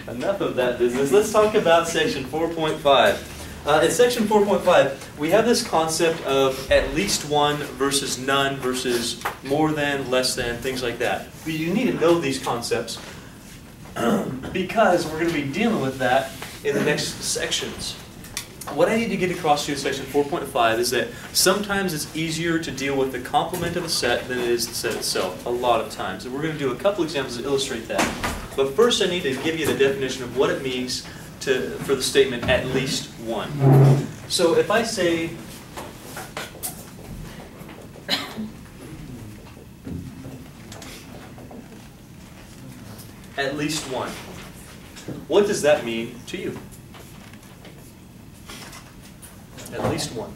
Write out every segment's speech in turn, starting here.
enough of that business. Let's talk about section 4.5. In section 4.5, we have this concept of at least one versus none versus more than, less than, things like that. But you need to know these concepts because we're going to be dealing with that in the next sections. What I need to get across to you in section 4.5 is that sometimes it's easier to deal with the complement of a set than it is the set itself, a lot of times. And we're going to do a couple examples to illustrate that. But first I need to give you the definition of what it means for the statement at least one. So if I say at least one, what does that mean to you? At least one.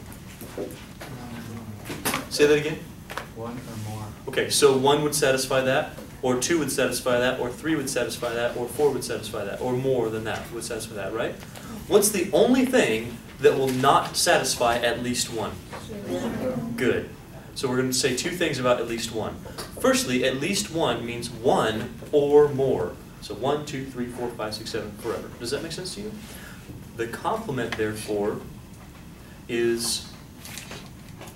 Say that again? One or more. Okay, so one would satisfy that, or two would satisfy that, or three would satisfy that, or four would satisfy that, or more than that would satisfy that, right? What's the only thing that will not satisfy at least one? Good. So we're going to say two things about at least one. Firstly, at least one means one or more. So 1, 2, 3, 4, 5, 6, 7, forever. Does that make sense to you? The complement, therefore, is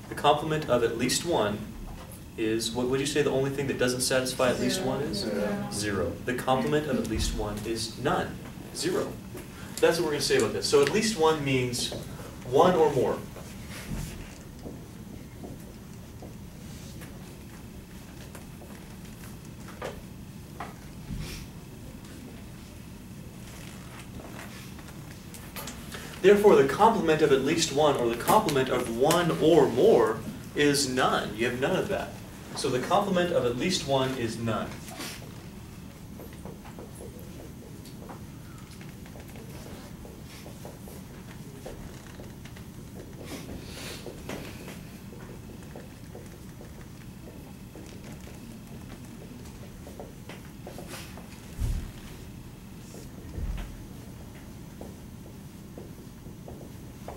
the complement of at least one is, what would you say the only thing that doesn't satisfy at least one is? Zero. The complement of at least one is none. Zero. That's what we're going to say about this. So at least one means one or more. Therefore, the complement of at least one, or the complement of one or more, is none. You have none of that. So the complement of at least one is none.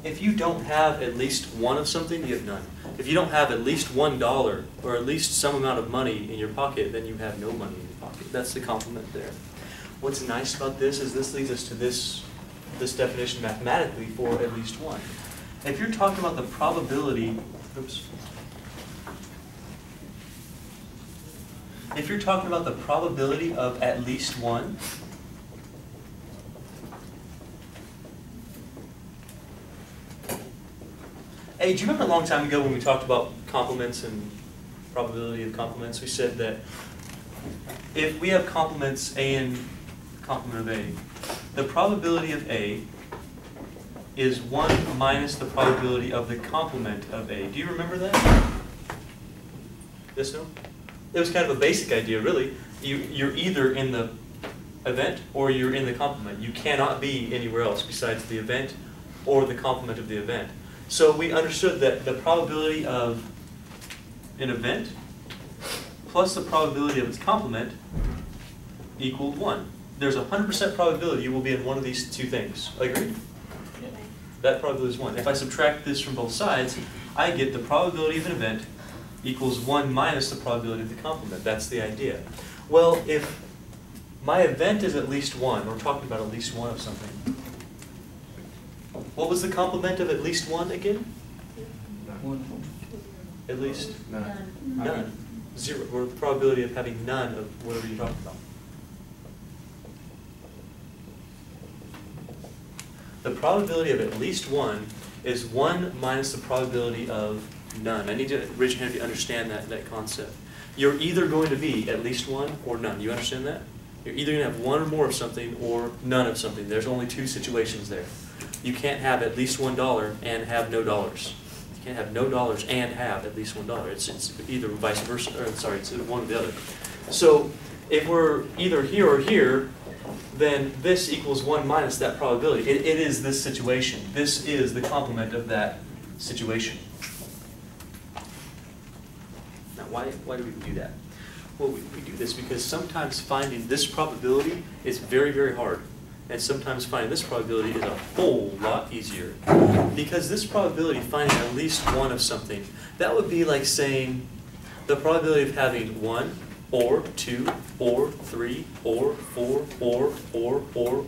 If you don't have at least one of something, you have none. If you don't have at least $1 or at least some amount of money in your pocket, then you have no money in your pocket. That's the complement there. What's nice about this is this leads us to this definition mathematically for at least one. If you're talking about the probability, if you're talking about the probability of at least one, hey, do you remember a long time ago when we talked about complements and probability of complements? We said that if we have complements A and complement of A, the probability of A is 1 minus the probability of the complement of A. Do you remember that? Yes, no? It was kind of a basic idea, really. You're either in the event or you're in the complement. You cannot be anywhere else besides the event or the complement of the event. So we understood that the probability of an event plus the probability of its complement equaled 1. There's a 100% probability you will be in one of these two things. Agreed? Yeah. That probability is 1. If I subtract this from both sides, I get the probability of an event equals 1 minus the probability of the complement. That's the idea. Well, if my event is at least 1, we're talking about at least one of something. What was the complement of at least one again? At least? None. None. Zero. Or the probability of having none of whatever you're talking about. The probability of at least one is 1 minus the probability of none. I need to raise your hand if you understand that concept. You're either going to be at least one or none. You understand that? You're either going to have one or more of something or none of something. There's only two situations there. You can't have at least $1 and have no dollars. You can't have no dollars and have at least $1. It's either vice versa, or sorry, it's one or the other. So if we're either here or here, then this equals 1 minus that probability. It is this situation. This is the complement of that situation. Now, why do we do that? Well, we do this because sometimes finding this probability is very, very hard. And sometimes finding this probability is a whole lot easier. Because this probability, finding at least one of something, that would be like saying the probability of having 1, or 2, or 3, or 4, or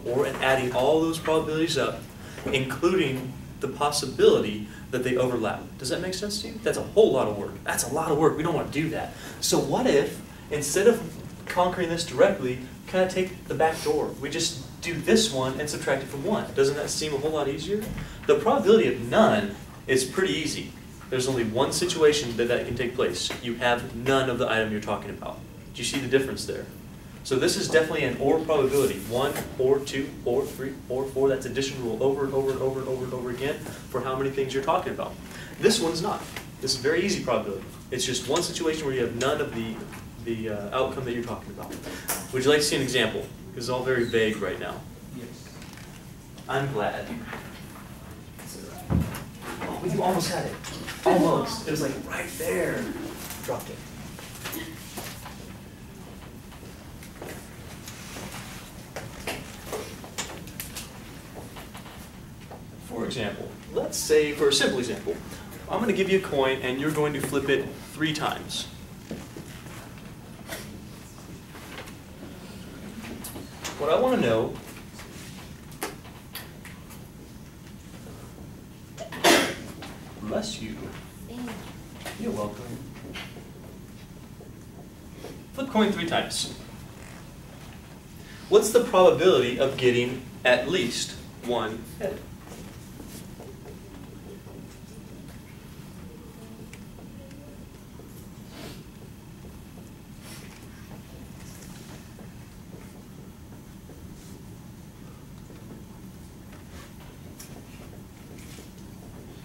adding all those probabilities up, including the possibility that they overlap. Does that make sense to you? That's a whole lot of work. That's a lot of work. We don't want to do that. So what if, instead of conquering this directly, kind of take the back door? We just do this one and subtract it from 1. Doesn't that seem a whole lot easier? The probability of none is pretty easy. There's only one situation that can take place. You have none of the item you're talking about. Do you see the difference there? So this is definitely an OR probability. 1, or 2, or 3, or 4. That's addition rule over and over and over and over and over again for how many things you're talking about. This one's not. This is very easy probability. It's just one situation where you have none of the outcome that you're talking about. Would you like to see an example? Because it's all very vague right now. Yes. I'm glad. Oh, you almost had it. Almost. It was like right there. Dropped it. For example, let's say, for a simple example, I'm going to give you a coin and you're going to flip it 3 times. What I want to know bless you. You're welcome. Flip coin 3 times. What's the probability of getting at least one head?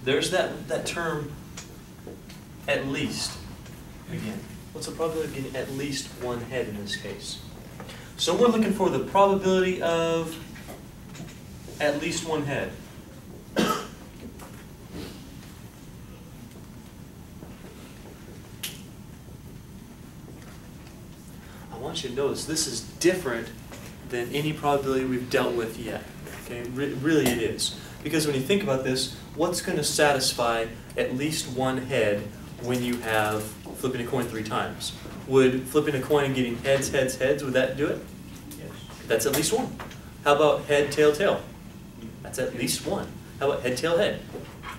There's that term, at least. Again, what's the probability of getting at least one head in this case? So we're looking for the probability of at least one head. I want you to notice this is different than any probability we've dealt with yet. Okay, really it is. Because when you think about this, what's going to satisfy at least one head when you have flipping a coin 3 times? Would flipping a coin and getting heads, heads, heads, would that do it? Yes. That's at least 1. How about head, tail, tail? That's at least 1. How about head, tail, head?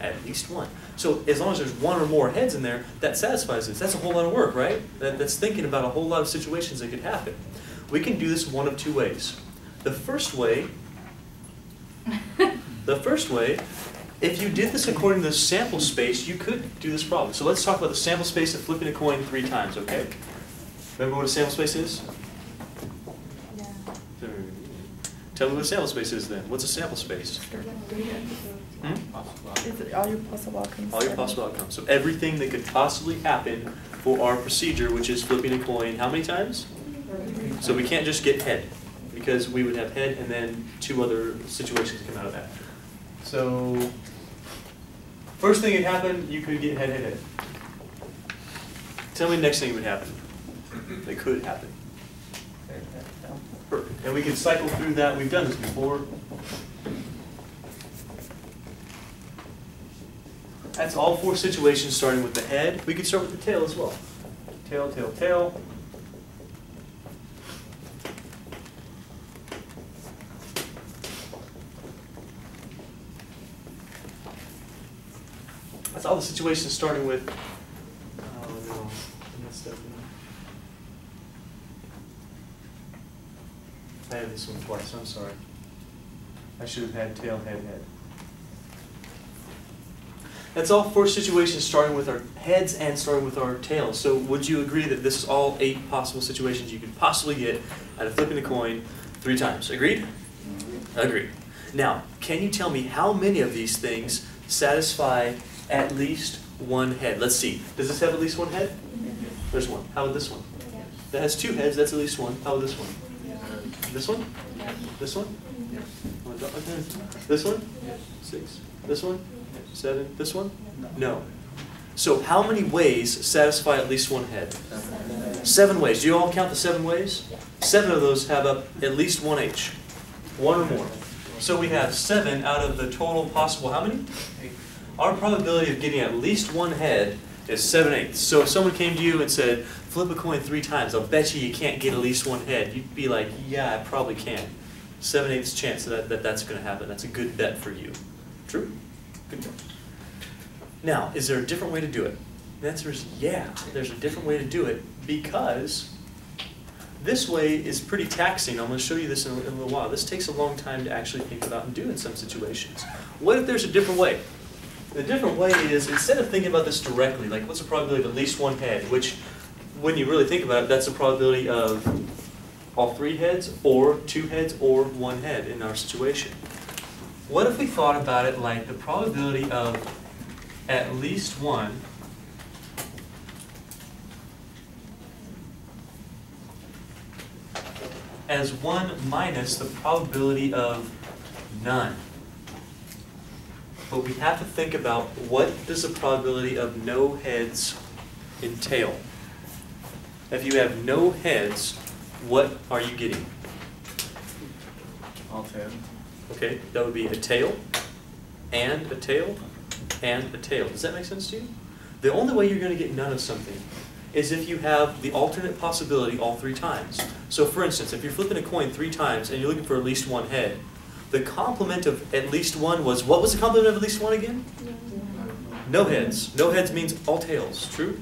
At least 1. So as long as there's 1 or more heads in there, that satisfies this. That's a whole lot of work, right? That's thinking about a whole lot of situations that could happen. We can do this one of 2 ways. The first way, if you did this according to the sample space, you could do this problem. So let's talk about the sample space of flipping a coin 3 times, okay? Remember what a sample space is? Yeah. Tell me what a sample space is then. What's a sample space? It's all your possible outcomes. All your possible outcomes. So everything that could possibly happen for our procedure, which is flipping a coin, how many times? So we can't just get head, because we would have head and then 2 other situations come out of that. So first thing that happened, you could get head, head, head. Tell me the next thing would happen. That could happen. Perfect. And we can cycle through that. We've done this before. That's all 4 situations starting with the head. We could start with the tail as well. Tail, tail, tail. That's all the situations starting with, oh no, I messed up. I had this one twice, I'm sorry. I should have had tail, head, head. That's all 4 situations starting with our heads and starting with our tails. So would you agree that this is all 8 possible situations you could possibly get out of flipping a coin 3 times? Agreed? Agreed. Now, can you tell me how many of these things satisfy at least 1 head? Let's see. Does this have at least 1 head? There's 1. How about this one? That has 2 heads. That's at least 1. How about this one? This one? This one? This one? 6. This one? 7. This one? No. So how many ways satisfy at least 1 head? 7 ways. Do you all count the 7 ways? 7 of those have up at least 1 H. 1 or more. So we have 7 out of the total possible, how many? 8. Our probability of getting at least 1 head is 7/8. So if someone came to you and said, flip a coin 3 times, I'll bet you can't get at least 1 head. You'd be like, yeah, I probably can. 7/8 chance that's going to happen. That's a good bet for you. True? Good bet. Now, is there a different way to do it? The answer is yeah, there's a different way to do it because this way is pretty taxing. I'm going to show you this in a little while. This takes a long time to actually think about and do in some situations. What if there's a different way? The different way is, instead of thinking about this directly, like what's the probability of at least one head, which when you really think about it, that's the probability of all 3 heads, or 2 heads, or 1 head in our situation. What if we thought about it like the probability of at least 1 as 1 minus the probability of none? But we have to think about, what does the probability of no heads entail? If you have no heads, what are you getting? All 10. Okay, that would be a tail, and a tail, and a tail. Does that make sense to you? The only way you're going to get none of something is if you have the alternate possibility all 3 times. So for instance, if you're flipping a coin 3 times and you're looking for at least 1 head, the complement of at least 1 was, what was the complement of at least 1 again? No heads. No heads means all tails. True?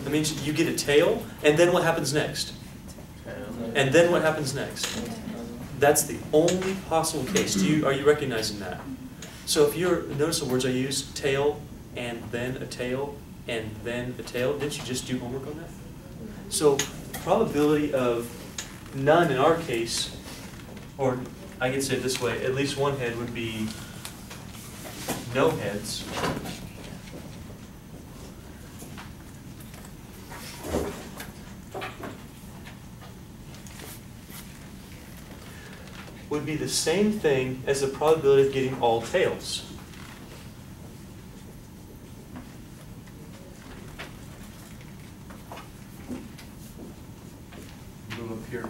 That means you get a tail, and then what happens next? And then what happens next? That's the only possible case. Are you recognizing that? So if you're, notice the words I use, tail, and then a tail, and then a tail. Didn't you just do homework on that? So probability of none in our case, or I can say it this way, at least 1 head would be no heads. Would be the same thing as the probability of getting all tails. Move up here.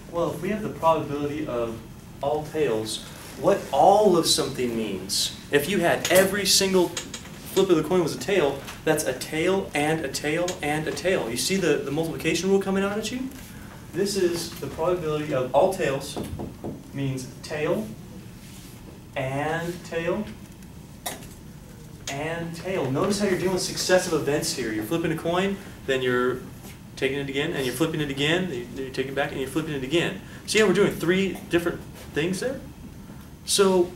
Well, if we have the probability of all tails, what all of something means, if you had every single flip of the coin was a tail, that's a tail and a tail and a tail. You see the multiplication rule coming out at you? This is the probability of all tails, means tail and tail and tail. Notice how you're dealing with successive events here. You're flipping a coin, then you're taking it again, and you're flipping it again, then you're taking it back, and you're flipping it again. See how we're doing 3 different things there? So,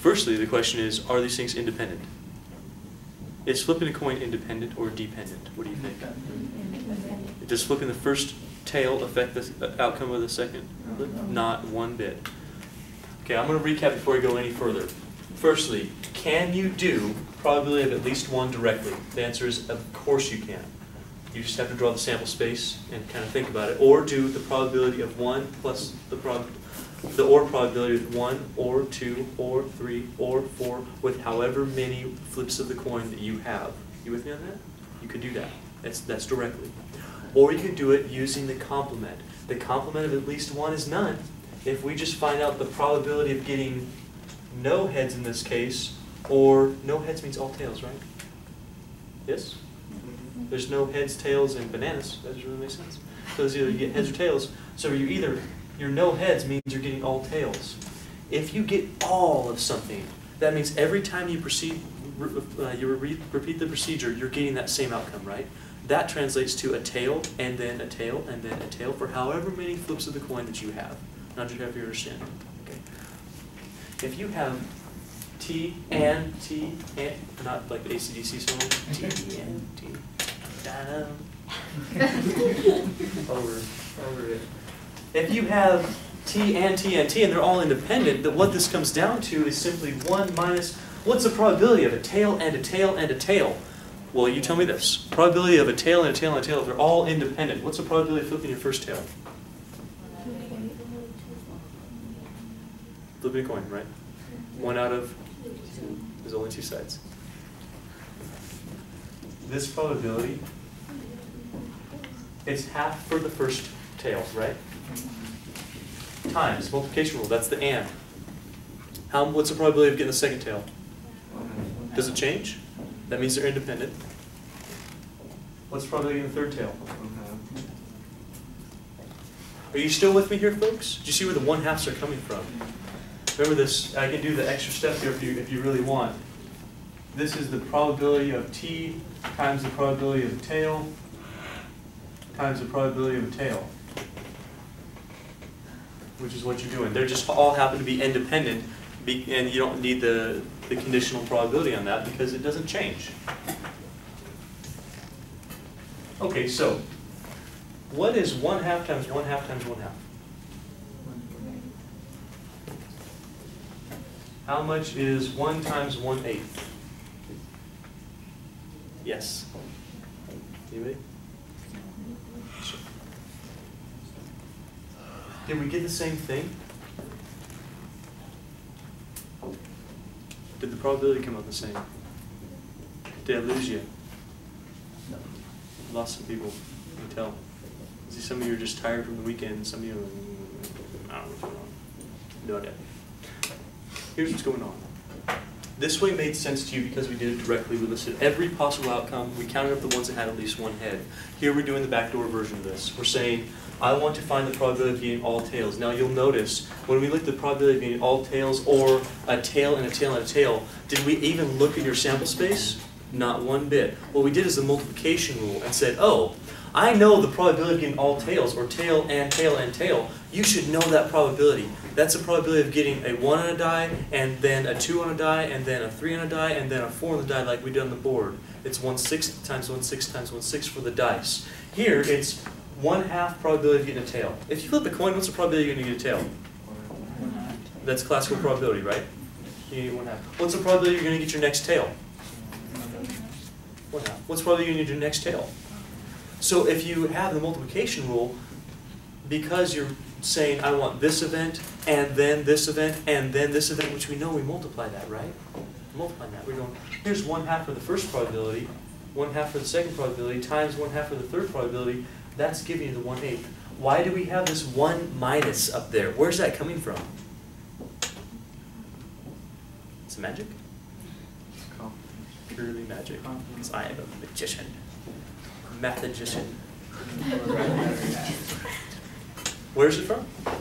firstly, the question is, are these things independent? Is flipping a coin independent or dependent? What do you think? Does flipping the first tail affect the outcome of the second flip? Not one bit. Okay, I'm going to recap before I go any further. Firstly, can you do probability of at least 1 directly? The answer is, of course you can. You just have to draw the sample space and kind of think about it. Or do the probability of 1 plus the OR probability of 1, or 2, or 3, or 4, with however many flips of the coin that you have. You with me on that? You could do that. That's directly. Or you could do it using the complement. The complement of at least 1 is none. If we just find out the probability of getting no heads in this case, or no heads means all tails, right? Yes? There's no heads, tails, and bananas. That doesn't really make sense. So it's either you get heads or tails. So your no heads means you're getting all tails. If you get all of something, that means every time you repeat the procedure, you're getting that same outcome, right? That translates to a tail, and then a tail, and then a tail for however many flips of the coin that you have. Not sure if you understand. Okay. If you have T and, not like the AC/DC song, T and T. Down. Over it. If you have T and T and T and they're all independent, then what this comes down to is simply 1 minus, what's the probability of a tail and a tail and a tail? Well, you tell me this. Probability of a tail and a tail and a tail, if they're all independent, what's the probability of flipping your first tail? Flipping a coin, right? 1 out of, there's only 2 sides. This probability is half for the first tail, right? Times, multiplication rule, that's the and. What's the probability of getting the second tail? Does it change? That means they're independent. What's the probability of getting the third tail? Are you still with me here, folks? Do you see where the 1/2s are coming from? Remember this, I can do the extra step here if you really want. This is the probability of t times the probability of a tail times the probability of a tail, which is what you're doing. They're just all happen to be independent, and you don't need the conditional probability on that because it doesn't change. Okay, so what is 1/2 times 1/2 times 1/2? How much is 1 times 1/8? Yes. Anybody? Sure. Did we get the same thing? Did the probability come out the same? Did I lose you? No. Lost some people. I can tell. See, some of you are just tired from the weekend. Some of you, I don't know what's going on. No idea. Here's what's going on. This way made sense to you because we did it directly. We listed every possible outcome. We counted up the ones that had at least one head. Here we're doing the backdoor version of this. We're saying, I want to find the probability of getting all tails. Now you'll notice, when we looked at the probability of getting all tails or a tail and a tail and a tail, did we even look at your sample space? Not one bit. What we did is the multiplication rule and said, oh, I know the probability of getting all tails, or tail and tail and tail. You should know that probability. That's the probability of getting a 1 on a die, and then a 2 on a die, and then a 3 on a die, and then a 4 on the die like we did on the board. It's 1/6 times 1/6 times 1/6 for the dice. Here, it's 1/2 probability of getting a tail. If you flip a coin, what's the probability you're going to get a tail? That's classical probability, right? You need 1/2. What's the probability you're going to get your next tail? 1/2. What's the probability you're going to get your next tail? So if you have the multiplication rule, because you're saying, I want this event, and then this event, and then this event, which we know we multiply that, right? Multiply that. We're going, here's 1/2 for the first probability, 1/2 for the second probability, times 1/2 for the third probability. That's giving you the 1/8. Why do we have this 1 minus up there? Where's that coming from? It's magic? Purely magic. Because I am a magician. Mathematician. Where's it from? I'm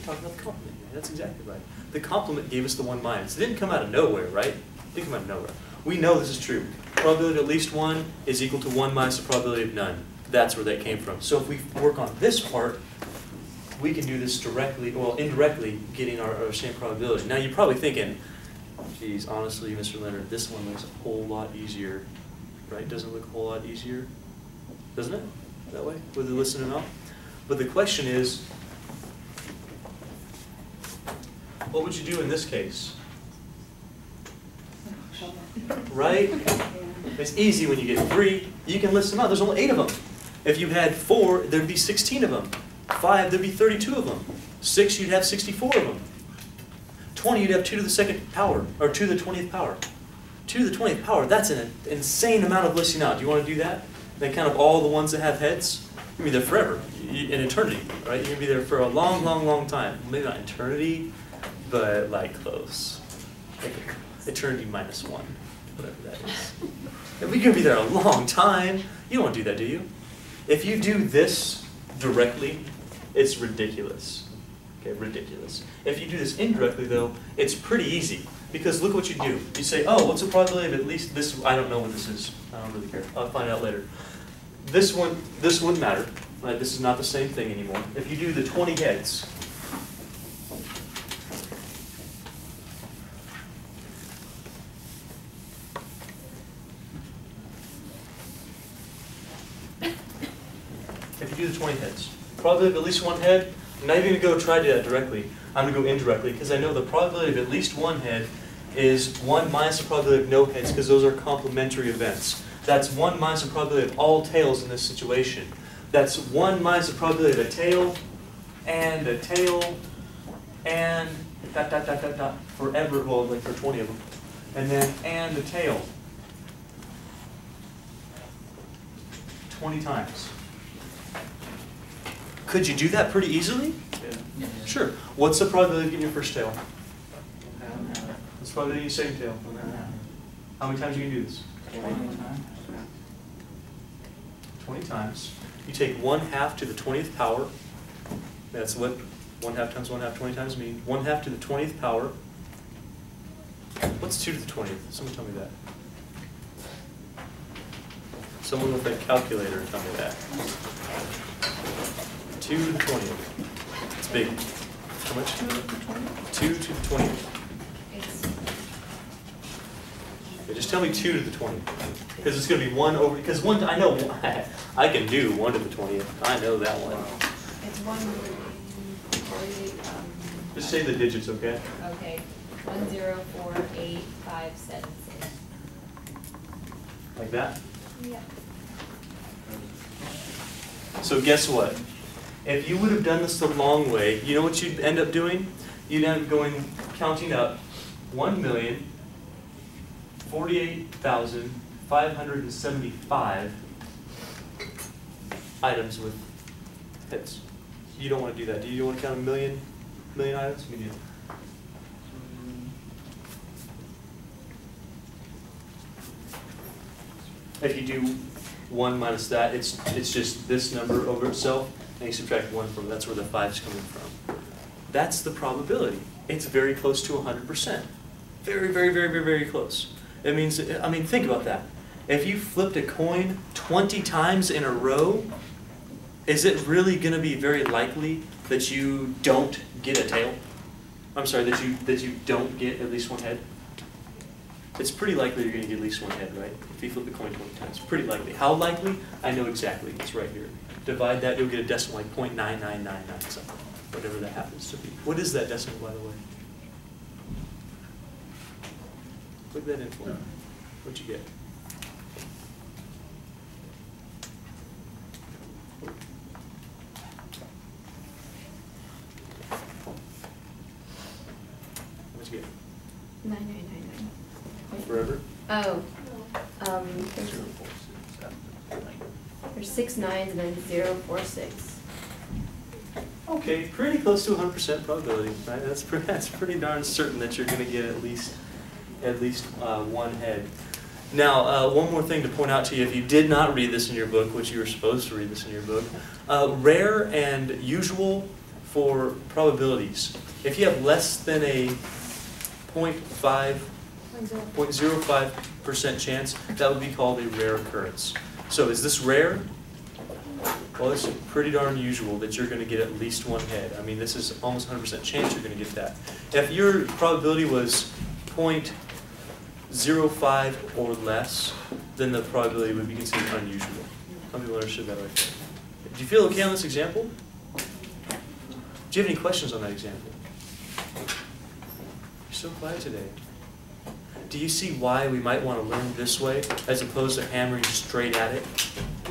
talking about the complement. That's exactly right. The complement gave us the 1 minus. It didn't come out of nowhere, right? It didn't come out of nowhere. We know this is true. Probability of at least 1 is equal to 1 minus the probability of none. That's where that came from. So if we work on this part, we can do this directly, well, indirectly, getting our same probability. Now you're probably thinking, geez, honestly, Mr. Leonard, this one looks a whole lot easier. Right? Doesn't it look a whole lot easier? Doesn't it? That way? With the listen and all? But the question is, what would you do in this case? Right? It's easy when you get 3. You can list them out. There's only 8 of them. If you had 4, there'd be 16 of them. 5, there'd be 32 of them. 6, you'd have 64 of them. 20, you'd have 2 to the 2nd power, or 2 to the 20th power. 2 to the 20th power, that's an insane amount of listing out. Do you want to do that? Then count up all the ones that have heads? You're going to be there forever, in eternity, right? You're going to be there for a long, long, long time. Maybe not eternity, but like close. Like eternity minus 1, whatever that is. And we're going to be there a long time. You don't want to do that, do you? If you do this directly, it's ridiculous. Okay, ridiculous. If you do this indirectly, though, it's pretty easy. Because look what you do. You say, oh, what's the probability of at least this? I don't know what this is. I don't really care. I'll find out later. This wouldn't matter. Right? This is not the same thing anymore. If you do the 20 heads, if you do the 20 heads, probability of at least 1 head, I'm not even going to go try to do that directly. I'm going to go indirectly because I know the probability of at least 1 head is 1 minus the probability of no heads because those are complementary events. That's 1 minus the probability of all tails in this situation. That's 1 minus the probability of a tail, and dot, dot, dot, dot, dot, forever, well, like for 20 of them. And then, and a tail. 20 times. Could you do that pretty easily? Yeah. Sure. What's the probability of getting your first tail? What's the probability of your second tail? How many times are you going to do this? 20 times. You take 1/2 to the 20th power. That's what 1/2 times 1/2, 20 times mean. 1/2 to the 20th power. What's 2 to the 20th? Someone tell me that. Someone with a calculator tell me that. 2 to the 20th. It's big. How much? 2 to the 20th. Okay, just tell me 2 to the 20th. Because it's going to be 1 over, because one, I know, I can do 1 to the 20th. I know that one. It's 148. Just say the digits, okay? Okay. 1048576. Like that? Yeah. So guess what? If you would have done this the long way, you know what you'd end up doing? You'd end up counting up 1,048,575 items with hits. You don't want to do that. Do you want to count a million items? We do. If you do 1 minus that, it's just this number over itself, and you subtract 1 from it. That's where the 5's coming from. That's the probability. It's very close to 100%. Very, very, very, very, very close. It means, I mean, think about that. If you flipped a coin 20 times in a row, is it really going to be very likely that you don't get a tail? I'm sorry, that you don't get at least 1 head? It's pretty likely you're going to get at least 1 head, right? If you flip the coin 20 times. Pretty likely. How likely? I know exactly. It's right here. Divide that, you'll get a decimal like 0.9999 something. Whatever that happens to be. What is that decimal, by the way? Plug that in for me. What'd you get? What'd you get? 9999. Forever? Oh. There's 6 9s and then 046. Okay, pretty close to 100% probability, right? That's pretty darn certain that you're going to get at least 1 head. Now, one more thing to point out to you, if you did not read this in your book, which you were supposed to read this in your book, rare and usual for probabilities. If you have less than a 0.05% chance, that would be called a rare occurrence. So is this rare? Well, it's pretty darn usual that you're going to get at least 1 head. I mean, this is almost 100% chance you're going to get that. If your probability was 0.05 or less, then the probability would be considered unusual. Some people understood that right there. Do you feel okay on this example? Do you have any questions on that example? You're so quiet today. Do you see why we might want to learn this way as opposed to hammering straight at it?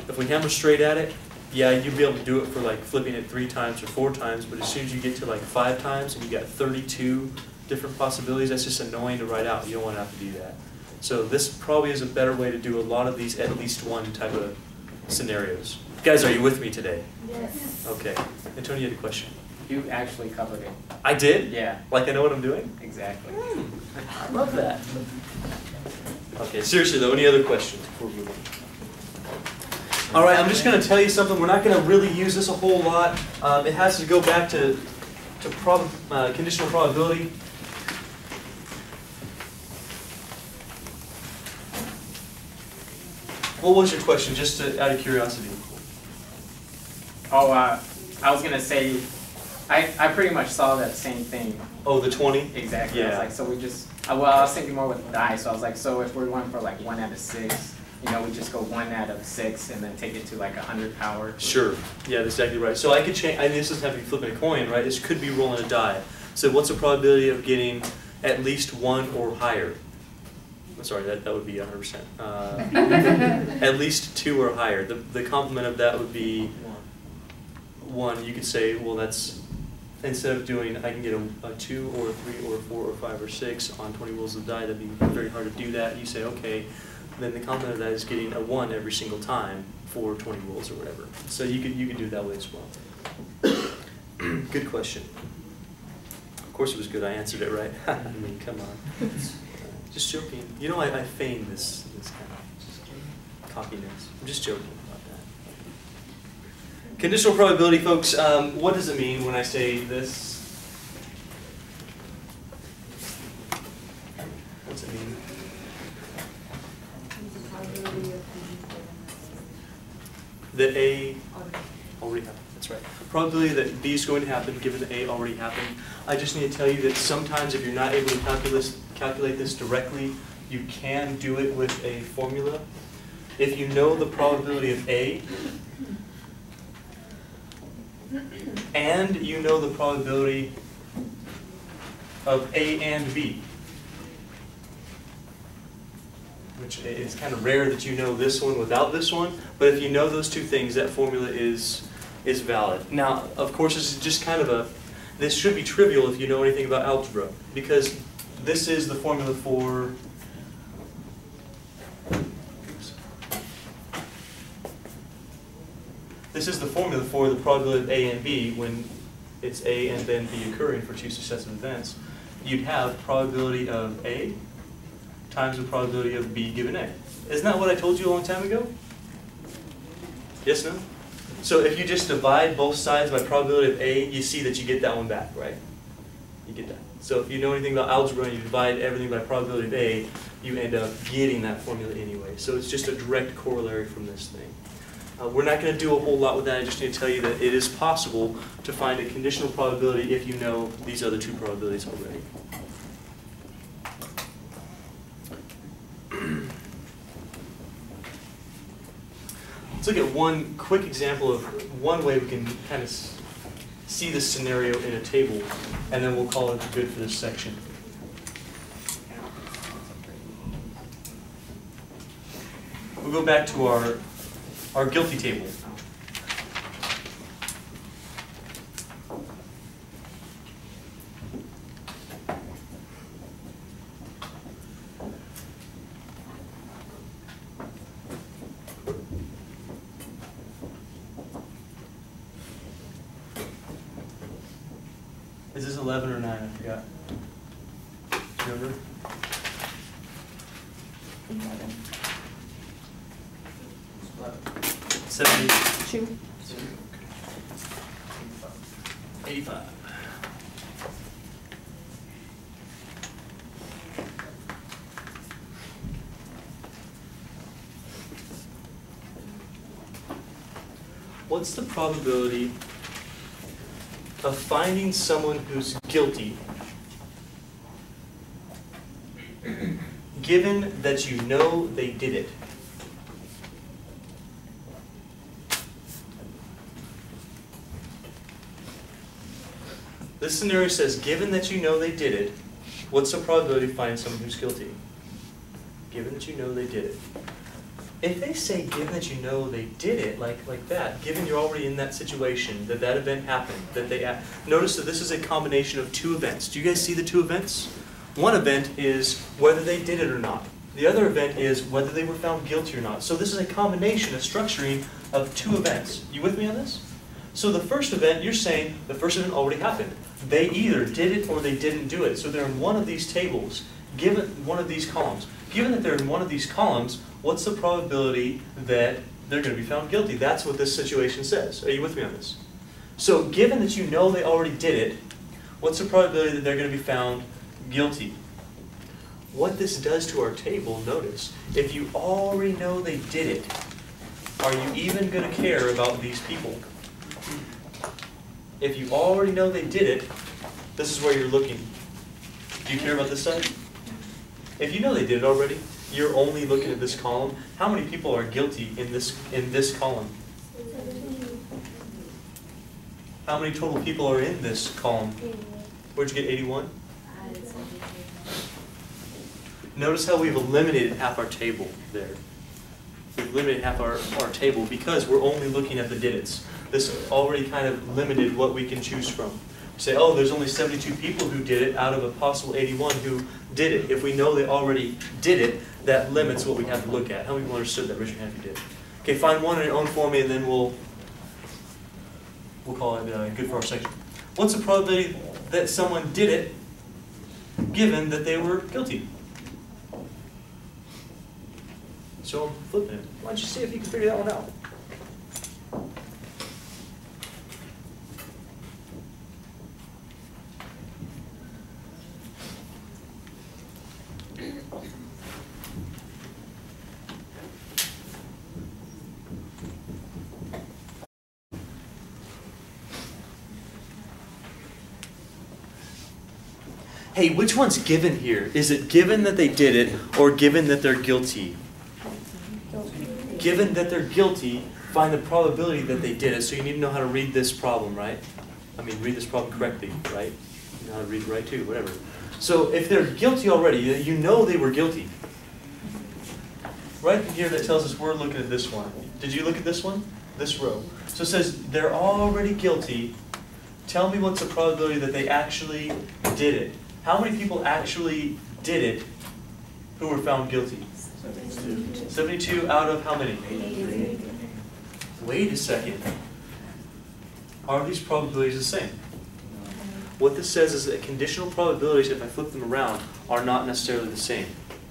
If we hammer straight at it, yeah, you'll be able to do it for like flipping it 3 times or 4 times, but as soon as you get to like 5 times and you got 32 different possibilities, that's just annoying to write out. You don't want to have to do that. So this probably is a better way to do a lot of these at least 1 type of scenarios. Guys, are you with me today? Yes. Okay. Antonio, you had a question? You actually covered it. I did? Yeah. Like I know what I'm doing? Exactly. I love that. Okay, seriously though, any other questions before we move on? All right, I'm just going to tell you something. We're not going to really use this a whole lot. It has to go back to conditional probability. What was your question, just out of curiosity? Oh, I was going to say, I pretty much saw that same thing. Oh, the 20? Exactly. Yeah. I was like, so we just, well, I was thinking more with dice. So I was like, so if we're going for like 1 out of 6, you know, we just go 1 out of 6 and then take it to like 100 power. Sure. Yeah, that's exactly right. So I could change, this doesn't have to be flipping a coin, right? This could be rolling a die. So what's the probability of getting at least 1 or higher? I'm sorry, that would be 100%. At least 2 or higher. The complement of that would be 1. You could say, well, that's, instead of doing, I can get a 2 or a 3 or a 4 or 5 or 6 on 20 rolls of die, that'd be very hard to do that. You say, okay, then the complement of that is getting a 1 every single time for 20 rolls or whatever. So you could do it that way as well. Good question. Of course it was good, I answered it right. I mean, come on. Just joking. You know, I feign this kind of cockiness. I'm just joking about that. Conditional probability, folks, what does it mean when I say this? What's it mean? That A already happened. That's right. Probability that B is going to happen given that A already happened. I just need to tell you that sometimes if you're not able to calculate this directly, you can do it with a formula. If you know the probability of A, and you know the probability of A and B, which is kind of rare that you know this one without this one, but if you know those two things, that formula is valid. Now, of course, this is just kind of this should be trivial if you know anything about algebra, because this is the formula for, this is the formula for the probability of A and B when it's A and then B occurring for two successive events. You'd have probability of A times the probability of B given A. Isn't that what I told you a long time ago? Yes, no? So if you just divide both sides by probability of A, you see that you get that one back, right? You get that. So if you know anything about algebra and you divide everything by probability of A, you end up getting that formula anyway. So it's just a direct corollary from this thing. We're not going to do a whole lot with that. I just need to tell you that it is possible to find a conditional probability if you know these other two probabilities already. Let's look at one quick example of one way we can kind of see this scenario in a table, and then we'll call it good for this section. We'll go back to our guilty table. Is this 11 or 9? I forgot. Do you remember? 72. 85. What's the probability of finding someone who's guilty given that you know they did it? This scenario says, given that you know they did it, what's the probability of finding someone who's guilty? Given that you know they did it. If they say, given that you know they did it, like that, given you're already in that situation, that event happened, that they notice that this is a combination of two events. Do you guys see the two events? One event is whether they did it or not. The other event is whether they were found guilty or not. So this is a combination, a structuring of two events. You with me on this? So the first event, you're saying the first event already happened. They either did it or they didn't do it. So they're in one of these tables, given one of these columns. Given that they're in one of these columns, what's the probability that they're going to be found guilty? That's what this situation says. Are you with me on this? So given that you know they already did it, what's the probability that they're going to be found guilty? What this does to our table, notice, if you already know they did it, are you even going to care about these people? If you already know they did it, this is where you're looking. Do you care about this side? If you know they did it already, you're only looking at this column. How many people are guilty in this column? How many total people are in this column? Where'd you get 81? Notice how we've eliminated half our table there. We've eliminated half our table because we're only looking at the did-its. This already kind of limited what we can choose from. Say, oh, there's only 72 people who did it out of a possible 81 who did it. If we know they already did it, that limits what we have to look at. How many people understood that? Raise your hand if you did. Okay, find one on your own for me, and then we'll call it good for our section. What's the probability that someone did it, given that they were guilty? So I'm flipping it. Why don't you see if you can figure that one out? Hey, which one's given here? Is it given that they did it or given that they're guilty? Given that they're guilty, find the probability that they did it. So you need to know how to read this problem, right? I mean, read this problem correctly, right? You know how to read it right too, whatever. So if they're guilty already, you know they were guilty. Right here that tells us we're looking at this one. Did you look at this one? This row. So it says they're already guilty. Tell me what's the probability that they actually did it. How many people actually did it who were found guilty? 72 out of how many? 88. Wait a second. Are these probabilities the same? What this says is that conditional probabilities, if I flip them around, are not necessarily the same.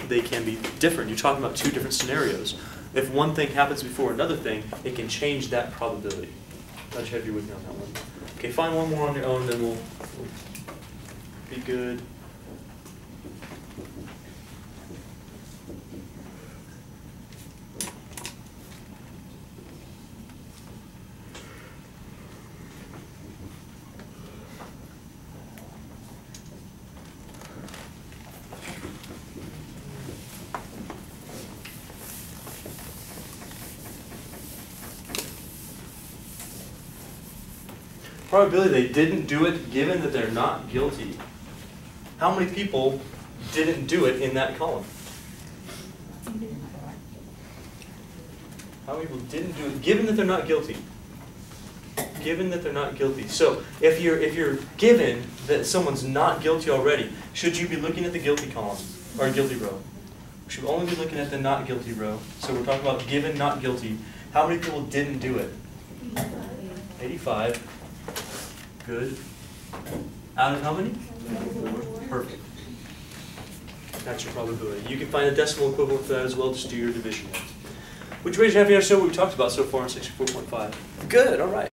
They can be different. You're talking about two different scenarios. If one thing happens before another thing, it can change that probability. Glad you have you with me on that one. Okay, find one more on your own, then we'll be good. Probability they didn't do it given that they're not guilty. How many people didn't do it in that column? How many people didn't do it given that they're not guilty? Given that they're not guilty. So if you're given that someone's not guilty already, should you be looking at the guilty column or guilty row? We should only be looking at the not guilty row. So we're talking about given not guilty. How many people didn't do it? 85. Good. Out of how many? Perfect. That's your probability. You can find a decimal equivalent for that as well. Just do your division. Would you raise your hand if you understood what we talked about so far in section 4.5? Good, all right.